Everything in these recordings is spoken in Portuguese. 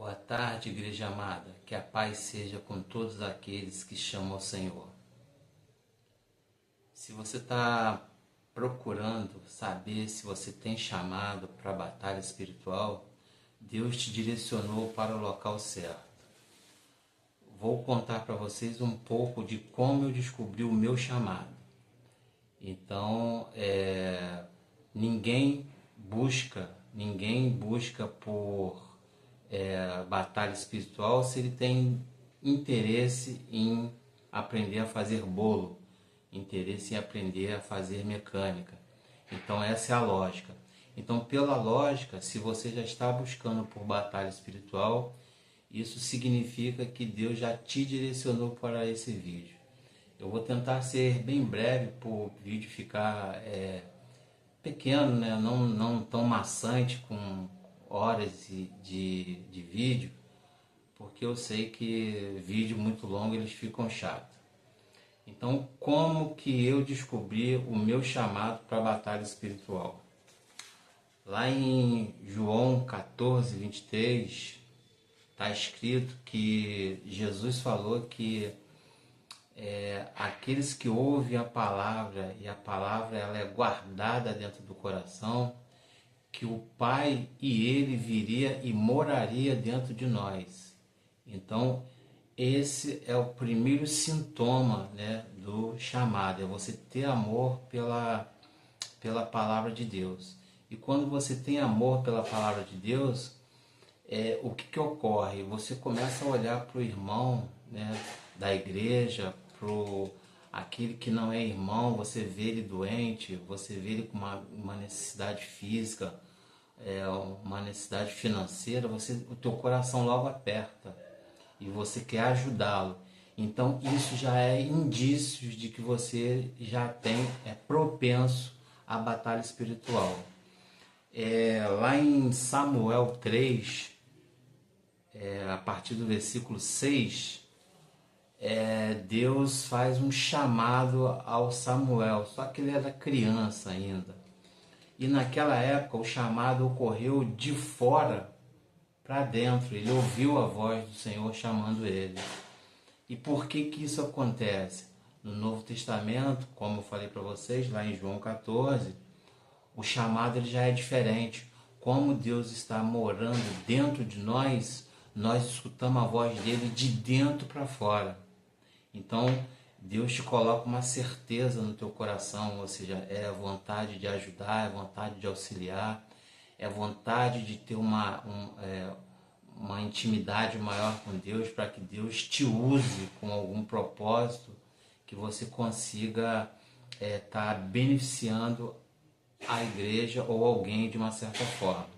Boa tarde, igreja amada. Que a paz seja com todos aqueles que chamam ao Senhor. Se você está procurando saber se você tem chamado para a batalha espiritual, Deus te direcionou para o local certo. Vou contar para vocês um pouco de como eu descobri o meu chamado. Então, ninguém busca por batalha espiritual se ele tem interesse em aprender a fazer bolo, interesse em aprender a fazer mecânica. Então essa é a lógica. Então, pela lógica, se você já está buscando por batalha espiritual, isso significa que Deus já te direcionou para esse vídeo. Eu vou tentar ser bem breve para o vídeo ficar pequeno, né? Não tão maçante, com horas de vídeo, porque eu sei que vídeo muito longo eles ficam chatos. Então, como que eu descobri o meu chamado para a batalha espiritual? Lá em João 14, 23, está escrito que Jesus falou que aqueles que ouvem a palavra, e a palavra ela é guardada dentro do coração, que o Pai e Ele viria e moraria dentro de nós. Então, esse é o primeiro sintoma, né, do chamado, é você ter amor pela palavra de Deus. E quando você tem amor pela palavra de Deus, o que ocorre? Você começa a olhar para o irmão, né, da igreja, para aquele que não é irmão, você vê ele doente, você vê ele com uma necessidade física, uma necessidade financeira, o teu coração logo aperta e você quer ajudá-lo. Então isso já é indícios de que você já é propenso à batalha espiritual. Lá em Samuel 3, a partir do versículo 6, Deus faz um chamado ao Samuel, só que ele era criança ainda. E naquela época o chamado ocorreu de fora para dentro, ele ouviu a voz do Senhor chamando ele. E por que isso acontece? No Novo Testamento, como eu falei para vocês, lá em João 14, o chamado ele já é diferente. Como Deus está morando dentro de nós, nós escutamos a voz dele de dentro para fora. Então, Deus te coloca uma certeza no teu coração, ou seja, é a vontade de ajudar, é a vontade de auxiliar, é a vontade de ter uma intimidade maior com Deus, para que Deus te use com algum propósito, que você consiga estar beneficiando a igreja ou alguém de uma certa forma.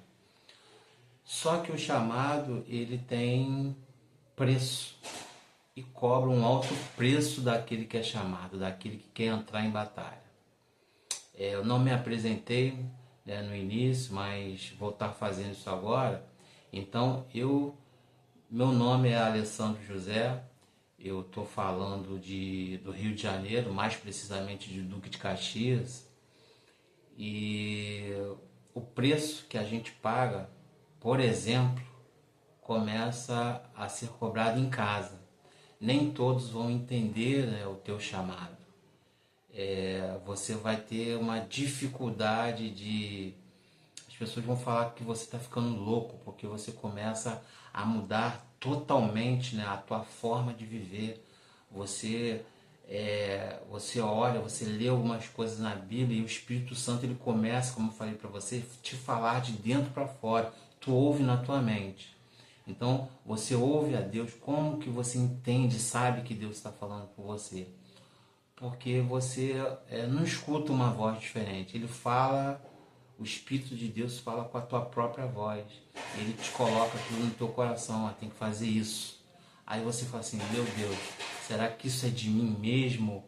Só que o chamado ele tem preço e cobra um alto preço daquele que é chamado, daquele que quer entrar em batalha. Eu não me apresentei, né, no início, mas vou estar fazendo isso agora. Então, meu nome é Alessandro José, eu estou falando do Rio de Janeiro, mais precisamente de Duque de Caxias, e o preço que a gente paga, por exemplo, começa a ser cobrado em casa. Nem todos vão entender, né, o teu chamado. Você vai ter uma dificuldade as pessoas vão falar que você está ficando louco, porque você começa a mudar totalmente, né, a tua forma de viver. Você olha, você lê algumas coisas na Bíblia e o Espírito Santo ele começa, como eu falei para você, te falar de dentro para fora. Tu ouve na tua mente. Então, você ouve a Deus, como que você entende, sabe que Deus está falando com você? Porque você não escuta uma voz diferente. Ele fala, o Espírito de Deus fala com a tua própria voz. Ele te coloca tudo no teu coração, tem que fazer isso. Aí você fala assim, meu Deus, será que isso é de mim mesmo?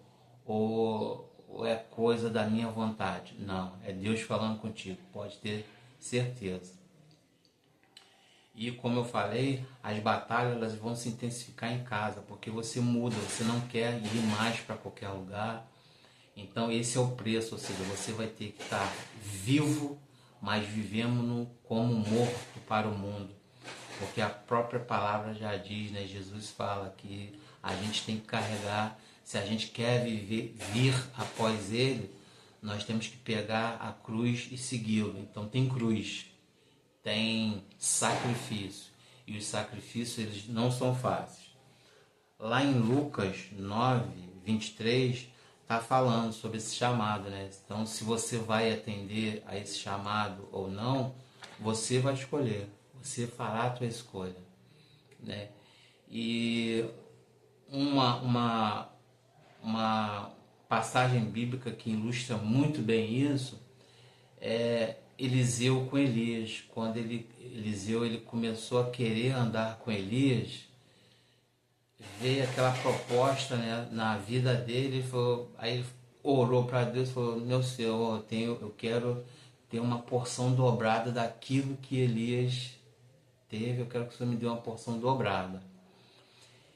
Ou é coisa da minha vontade? Não, é Deus falando contigo, pode ter certeza. E como eu falei, as batalhas elas vão se intensificar em casa, porque você muda, você não quer ir mais para qualquer lugar. Então esse é o preço, ou seja, você vai ter que estar vivo, mas vivendo como morto para o mundo. porque a própria palavra já diz, né? Jesus fala que a gente tem que carregar, se a gente quer vir após Ele, nós temos que pegar a cruz e segui-lo. Então tem cruz, tem sacrifício, e os sacrifícios eles não são fáceis. Lá em Lucas 9:23 está falando sobre esse chamado, né? Então, se você vai atender a esse chamado ou não, você vai escolher, você fará a tua escolha, né? E uma passagem bíblica que ilustra muito bem isso é Eliseu com Elias. Quando Eliseu ele começou a querer andar com Elias, veio aquela proposta, né, na vida dele, aí ele orou para Deus e falou: meu Senhor, eu quero ter uma porção dobrada daquilo que Elias teve, eu quero que o Senhor me dê uma porção dobrada.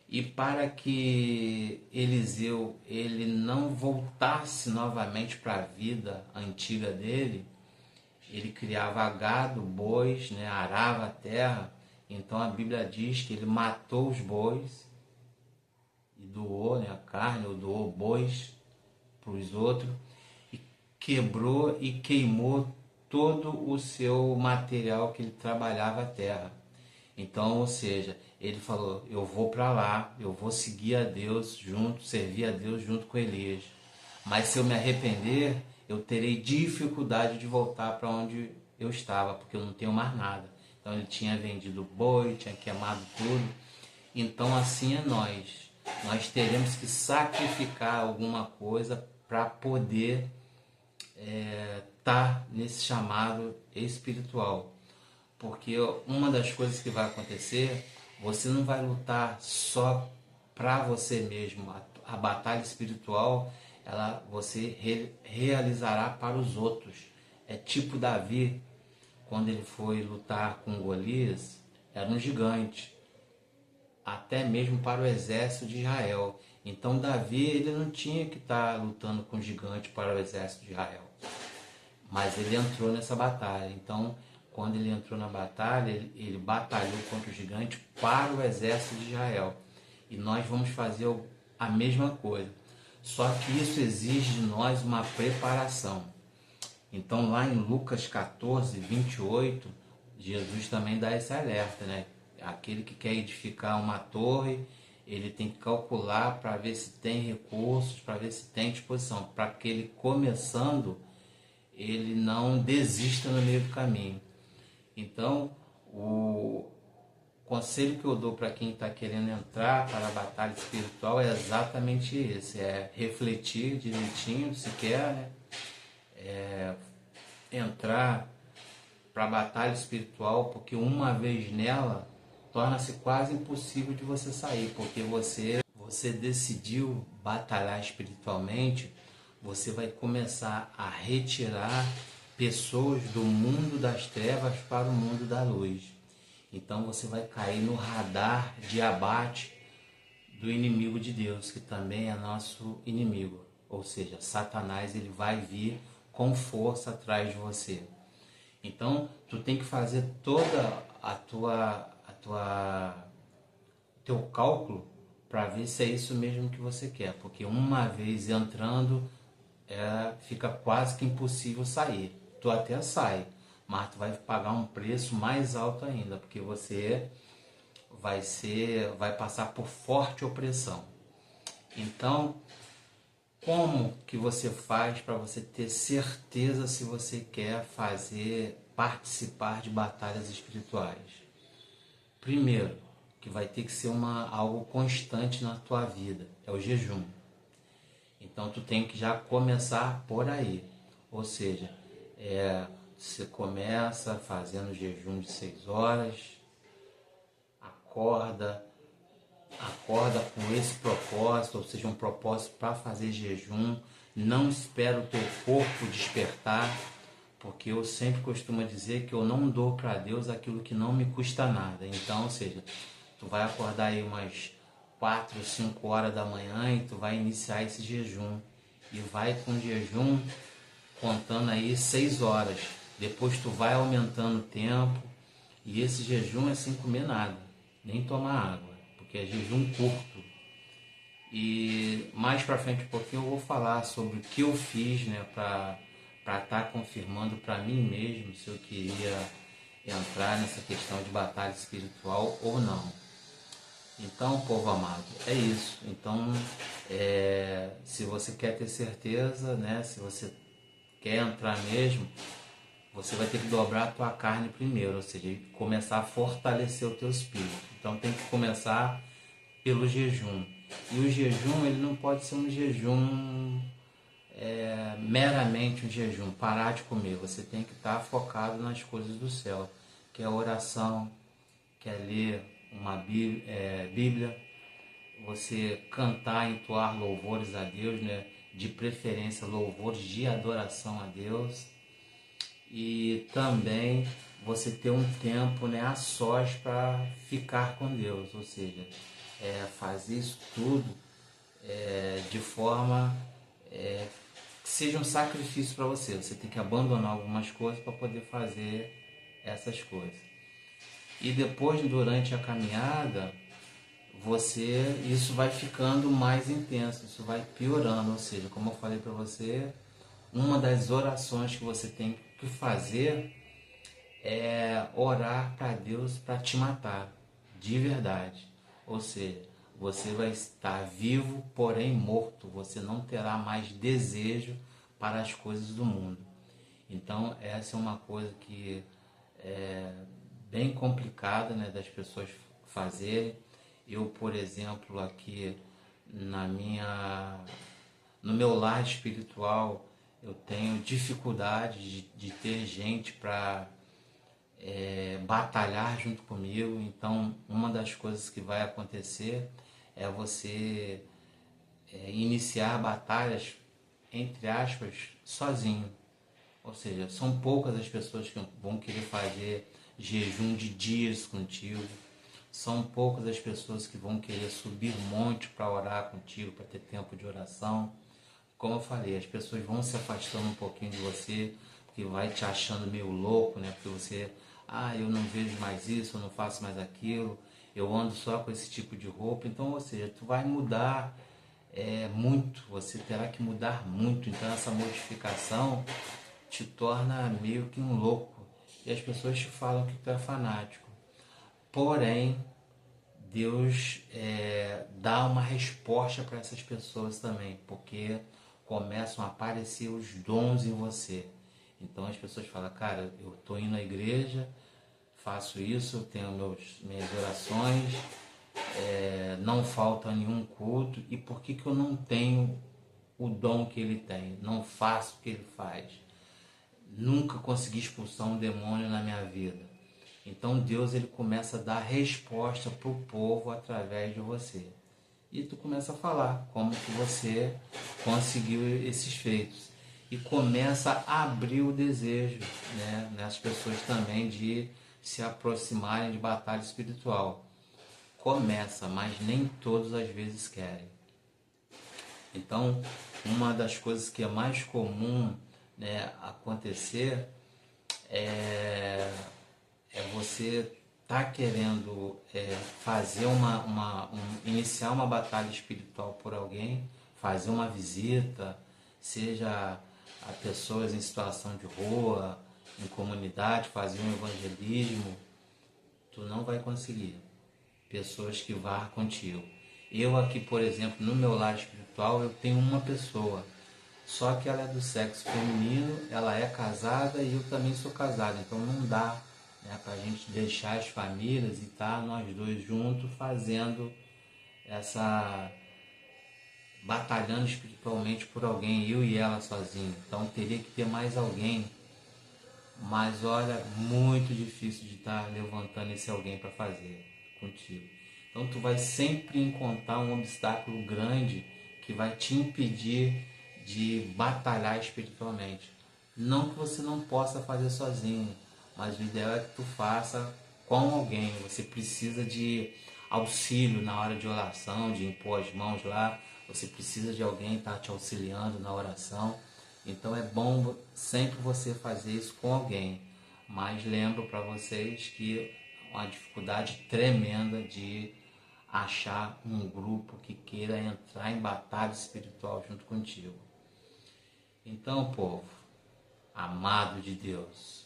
E para que Eliseu ele não voltasse novamente para a vida antiga dele, ele criava gado, bois, né, arava a terra. Então a Bíblia diz que ele matou os bois e doou, né, a carne, ou doou bois para os outros, e quebrou e queimou todo o seu material que ele trabalhava a terra. Então, ou seja, ele falou: eu vou para lá, eu vou seguir a Deus junto, servir a Deus junto com Elias. Mas se eu me arrepender, eu terei dificuldade de voltar para onde eu estava, porque eu não tenho mais nada. Então ele tinha vendido boi, tinha queimado tudo. Então assim é nós. Nós teremos que sacrificar alguma coisa para poder estar nesse chamado espiritual. Porque uma das coisas que vai acontecer, você não vai lutar só para você mesmo. A batalha espiritual, você realizará para os outros. É tipo Davi, quando ele foi lutar com Golias, era um gigante, até mesmo para o exército de Israel. Então Davi ele não tinha que estar lutando com gigante para o exército de Israel, mas ele entrou nessa batalha. Então, quando ele entrou na batalha, ele batalhou contra o gigante para o exército de Israel. E nós vamos fazer a mesma coisa. Só que isso exige de nós uma preparação. Então, lá em Lucas 14:28, Jesus também dá esse alerta, né? Aquele que quer edificar uma torre, ele tem que calcular para ver se tem recursos, para ver se tem disposição, para que ele começando, ele não desista no meio do caminho. Então, o conselho que eu dou para quem está querendo entrar para a batalha espiritual é exatamente esse: é refletir direitinho se quer, né? Entrar para a batalha espiritual, porque uma vez nela torna-se quase impossível de você sair, porque você decidiu batalhar espiritualmente, você vai começar a retirar pessoas do mundo das trevas para o mundo da luz. Então você vai cair no radar de abate do inimigo de Deus, que também é nosso inimigo. Ou seja, Satanás ele vai vir com força atrás de você. Então tu tem que fazer toda teu cálculo para ver se é isso mesmo que você quer, porque uma vez entrando fica quase que impossível sair. Tu até sai, mas tu vai pagar um preço mais alto ainda, porque você vai passar por forte opressão. Então, como que você faz para você ter certeza se você quer participar de batalhas espirituais? Primeiro, que vai ter que ser algo constante na tua vida, é o jejum. Então tu tem que já começar por aí, ou seja, você começa fazendo jejum de 6 horas, acorda com esse propósito, ou seja, um propósito para fazer jejum. Não espera o teu corpo despertar, porque eu sempre costumo dizer que eu não dou para Deus aquilo que não me custa nada. Então, ou seja, tu vai acordar aí umas 4 ou 5 horas da manhã e tu vai iniciar esse jejum. E vai com jejum contando aí 6 horas. Depois tu vai aumentando o tempo E esse jejum é sem comer nada, nem tomar água, porque é jejum curto. E mais para frente um pouquinho eu vou falar sobre o que eu fiz, né, para estar confirmando para mim mesmo se eu queria entrar nessa questão de batalha espiritual ou não. Então, povo amado, é isso. Então, se você quer ter certeza, né, se você quer entrar mesmo, você vai ter que dobrar a tua carne primeiro, ou seja, começar a fortalecer o teu espírito. Então tem que começar pelo jejum. E o jejum, ele não pode ser um jejum meramente um jejum, parar de comer. Você tem que estar focado nas coisas do céu, que é a oração, que é ler uma Bíblia, você cantar, entoar louvores a Deus, né? De preferência louvores de adoração a Deus, e também você ter um tempo, né, a sós para ficar com Deus, ou seja, fazer isso tudo de forma que seja um sacrifício para você. Você tem que abandonar algumas coisas para poder fazer essas coisas. E depois, durante a caminhada, isso vai ficando mais intenso, isso vai piorando, ou seja, como eu falei para você, uma das orações que você tem que fazer é orar para Deus para te matar, de verdade. Ou seja, você vai estar vivo, porém morto. Você não terá mais desejo para as coisas do mundo. Então, essa é uma coisa que é bem complicada, né, das pessoas fazerem. Eu, por exemplo, aqui no meu lar espiritual, eu tenho dificuldade de ter gente para batalhar junto comigo. Então, uma das coisas que vai acontecer é você iniciar batalhas, entre aspas, sozinho. Ou seja, são poucas as pessoas que vão querer fazer jejum de dias contigo. São poucas as pessoas que vão querer subir monte para orar contigo, para ter tempo de oração. Como eu falei, as pessoas vão se afastando um pouquinho de você, porque vai te achando meio louco, né? Porque você, eu não vejo mais isso, eu não faço mais aquilo, eu ando só com esse tipo de roupa. Então, ou seja, tu vai mudar muito, você terá que mudar muito. Então, essa modificação te torna meio que um louco. E as pessoas te falam que tu é fanático. Porém, Deus dá uma resposta para essas pessoas também, porque começam a aparecer os dons em você. Então as pessoas falam, cara, eu estou indo à igreja, faço isso, tenho minhas orações, não falta nenhum culto, e por que eu não tenho o dom que ele tem? Não faço o que ele faz? Nunca consegui expulsar um demônio na minha vida. Então Deus, ele começa a dar resposta para o povo através de você. E tu começa a falar como que você conseguiu esses feitos. E começa a abrir o desejo, né, nas pessoas também de se aproximarem de batalha espiritual. Começa, mas nem todos às vezes querem. Então, uma das coisas que é mais comum, né, acontecer é você tá querendo fazer iniciar uma batalha espiritual por alguém, fazer uma visita, seja a pessoas em situação de rua, em comunidade, fazer um evangelismo, tu não vai conseguir pessoas que vá contigo. Eu aqui, por exemplo, no meu lar espiritual, eu tenho uma pessoa, só que ela é do sexo feminino, ela é casada e eu também sou casado, então não dá, né, para a gente deixar as famílias e estar nós dois juntos fazendo batalhando espiritualmente por alguém, eu e ela sozinho. Então teria que ter mais alguém, mas olha, muito difícil de estar levantando esse alguém para fazer contigo. Então tu vai sempre encontrar um obstáculo grande que vai te impedir de batalhar espiritualmente. Não que você não possa fazer sozinho, mas o ideal é que tu faça com alguém. Você precisa de auxílio na hora de oração, de impor as mãos lá. Você precisa de alguém estar te auxiliando na oração. Então é bom sempre você fazer isso com alguém. mas lembro para vocês que é uma dificuldade tremenda de achar um grupo que queira entrar em batalha espiritual junto contigo. Então, povo amado de Deus,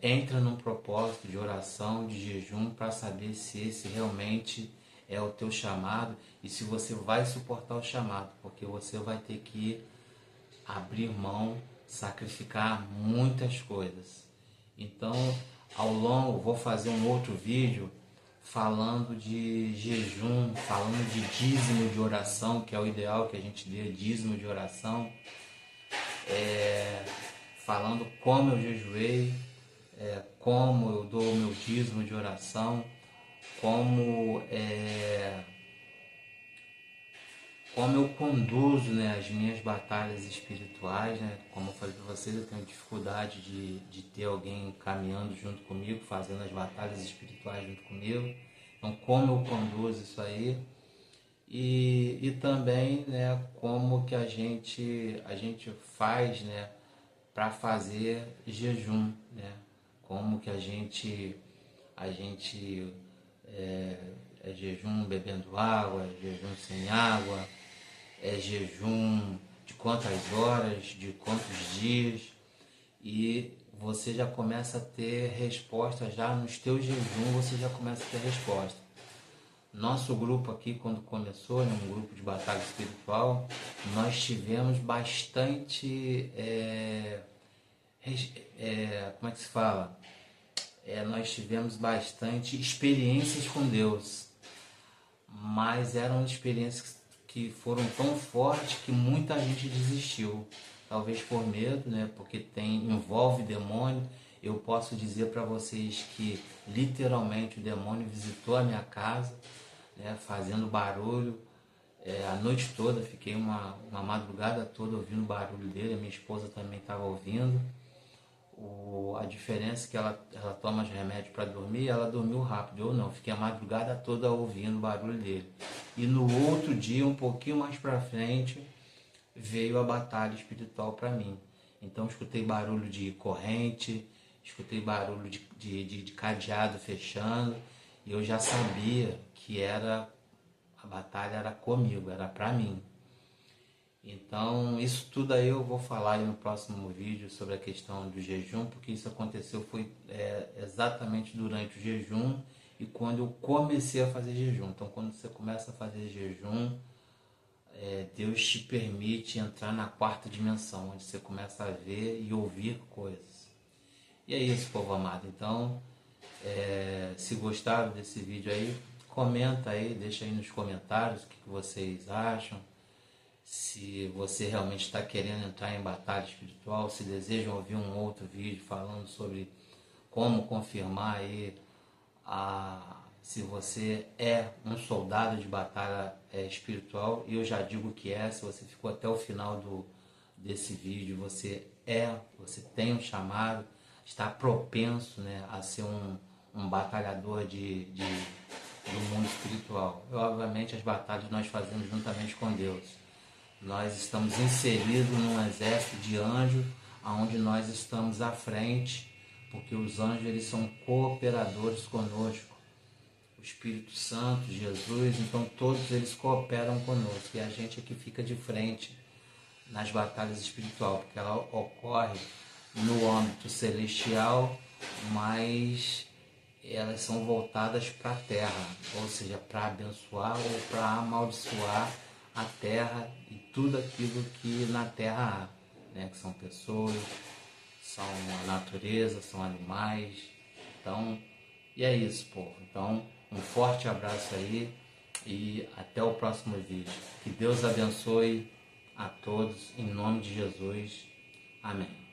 entra num propósito de oração, de jejum, para saber se esse realmente é o teu chamado e se você vai suportar o chamado, porque você vai ter que abrir mão, sacrificar muitas coisas. Então, ao longo, vou fazer um outro vídeo falando de jejum, falando de dízimo de oração, que é o ideal que a gente dê, dízimo de oração, falando como eu jejuei, como eu dou o meu dízimo de oração, como eu conduzo, né, as minhas batalhas espirituais, né? Como eu falei para vocês, eu tenho dificuldade de ter alguém caminhando junto comigo, fazendo as batalhas espirituais junto comigo. Então, como eu conduzo isso aí e também, né, como que a gente faz, né, para fazer jejum, né? Como que a gente é jejum bebendo água, é jejum sem água, é jejum de quantas horas, de quantos dias, e você já começa a ter resposta já nos teus jejum, você já começa a ter resposta. Nosso grupo aqui, quando começou, né, um grupo de batalha espiritual, nós tivemos bastante, como é que se fala? Nós tivemos bastante experiências com Deus, mas eram experiências que foram tão fortes que muita gente desistiu, talvez por medo, né? Porque envolve demônio. Eu posso dizer para vocês que literalmente o demônio visitou a minha casa, né? Fazendo barulho a noite toda. Fiquei uma madrugada toda ouvindo o barulho dele. A minha esposa também estava ouvindo. A diferença é que ela toma os remédios para dormir, ela dormiu rápido, eu não, fiquei a madrugada toda ouvindo o barulho dele. E no outro dia, um pouquinho mais para frente, veio a batalha espiritual para mim. Então escutei barulho de corrente, escutei barulho de cadeado fechando, e eu já sabia que a batalha era comigo, era para mim. Então, isso tudo aí eu vou falar aí no próximo vídeo sobre a questão do jejum, porque isso aconteceu foi exatamente durante o jejum e quando eu comecei a fazer jejum. Então, quando você começa a fazer jejum, Deus te permite entrar na quarta dimensão, onde você começa a ver e ouvir coisas. E é isso, povo amado. Então, se gostaram desse vídeo aí, comenta aí, deixa aí nos comentários o que vocês acham. Se você realmente está querendo entrar em batalha espiritual, se desejam ouvir um outro vídeo falando sobre como confirmar aí se você é um soldado de batalha espiritual, e eu já digo que se você ficou até o final desse vídeo, você tem um chamado, está propenso, né, a ser um batalhador do mundo espiritual. E, obviamente as batalhas nós fazemos juntamente com Deus. Nós estamos inseridos num exército de anjos, onde nós estamos à frente, porque os anjos eles são cooperadores conosco. O Espírito Santo, Jesus, então todos eles cooperam conosco. E a gente é que fica de frente nas batalhas espirituais, porque ela ocorre no âmbito celestial, mas elas são voltadas para a terra, ou seja, para abençoar ou para amaldiçoar a terra e tudo aquilo que na terra há, né? Que são pessoas, são a natureza, são animais. Então, e é isso, povo. Então, um forte abraço aí e até o próximo vídeo. Que Deus abençoe a todos, em nome de Jesus. Amém.